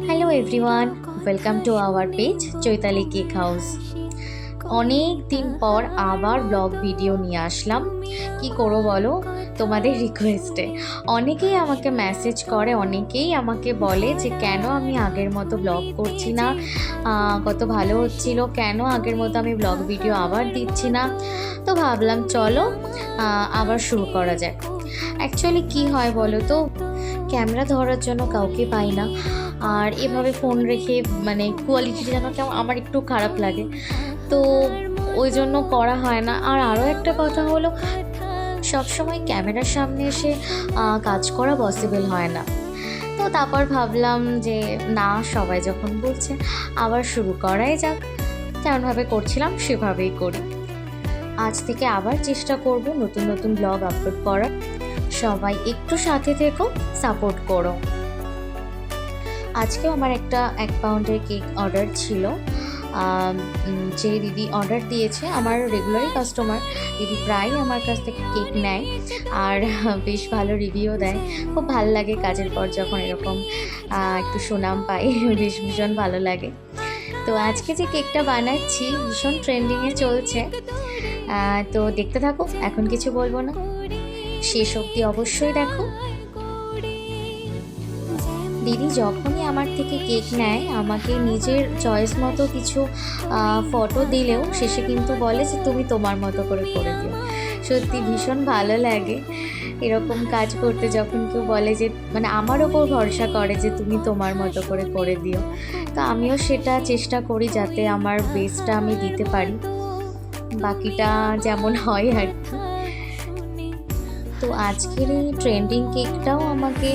Hello everyone, welcome to our page Chaitali cake house. অনেক দিন পর আবার ব্লগ ভিডিও নিয়ে আসলাম। কি করো বলো, তোমাদের রিকোয়েস্টে। অনেকেই আমাকে মেসেজ করে, অনেকেই আমাকে বলে যে কেন আমি আগের মতো ব্লগ করছি না, কত ভালো হচ্ছিল, কেন আগের মতো আমি ব্লগ ভিডিও আবার দিচ্ছি না। তো ভাবলাম চলো আবার শুরু করা যাক। অ্যাকচুয়ালি কি হয় বলো তো, ক্যামেরা ধরার জন্য কাউকে পাই না, আর এভাবে ফোন রেখে মানে কোয়ালিটিটা যেন কেমন আমার একটু খারাপ লাগে, তো ওই জন্য করা হয় না। আর আরও একটা কথা হলো, সবসময় ক্যামেরার সামনে এসে কাজ করা পসিবল হয় না। তো তারপর ভাবলাম যে না, সবাই যখন বলছে আবার শুরু করাই যাক, কেমনভাবে করছিলাম সেভাবেই করি। আজ থেকে আবার চেষ্টা করব নতুন নতুন ব্লগ আপলোড করার। সবাই একটু সাথে থেকো, সাপোর্ট করো। আজকেও আমার একটা 1 পাউন্ডের কেক অর্ডার ছিল। যে দিদি অর্ডার দিয়েছে আমার রেগুলারই কাস্টমার, দিদি প্রায় আমার কাছ থেকে কেক নেয় আর বেশ ভালো রিভিউ দেয়। খুব ভালো লাগে কাজের পর যখন এরকম একটু সুনাম পাই, ভীষণ ভালো লাগে। তো আজকে যে কেকটা বানাচ্ছি ভীষণ ট্রেন্ডিংয়ে চলছে, তো দেখতে থাকো, এখন কিছু বলবো না, শেষ অবধি অবশ্যই দেখো। দিদি যখনই আমার থেকে কেক নেয়, আমাকে নিজের চয়েস মতো কিছু ফটো দিলেও শেষে কিন্তু বলে যে তুমি তোমার মতো করে দিও। সত্যি ভীষণ ভালো লাগে এরকম কাজ করতে, যখন কেউ বলে যে মানে আমার ওপর ভরসা করে যে তুমি তোমার মতো করে দিও। তো আমিও সেটা চেষ্টা করি যাতে আমার বেস্টটা আমি দিতে পারি, বাকিটা যেমন হয় আর কি। তো আজকের এই ট্রেন্ডিং কেকটাও আমাকে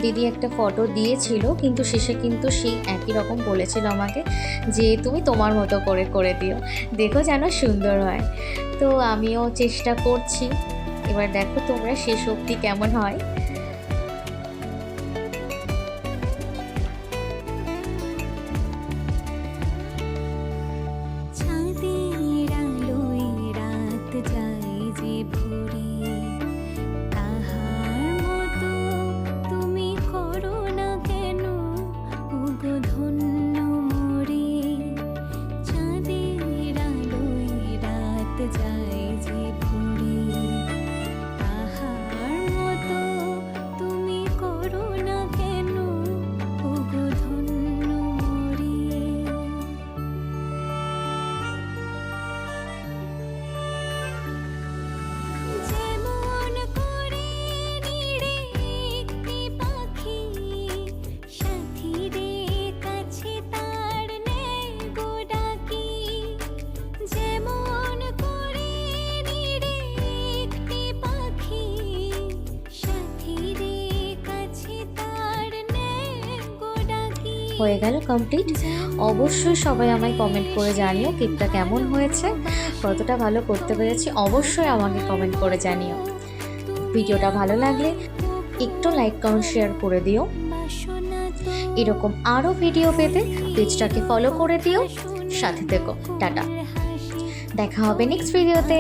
দিদি একটা ফটো দিয়েছিল, কিন্তু শেষে কিন্তু সেই একই রকম বলেছিল আমাকে যে তুমি তোমার মতো করে দিও, দেখো যেন সুন্দর হয়। তো আমিও চেষ্টা করছি, এবার দেখো তোমরা শেষ অবধি কেমন হয়। হয়ে গেল কমপ্লিট। অবশ্যই সবাই আমায় কমেন্ট করে জানিও কেকটা কেমন হয়েছে, কতটা ভালো করতে পেরেছি, অবশ্যই আমাকে কমেন্ট করে জানিও। ভিডিওটা ভালো লাগলে একটু লাইক কমেন্ট শেয়ার করে দিও। এরকম আরও ভিডিও পেতে পেজটাকে ফলো করে দিও, সাথে থেকো। টাটা, দেখা হবে নেক্সট ভিডিওতে।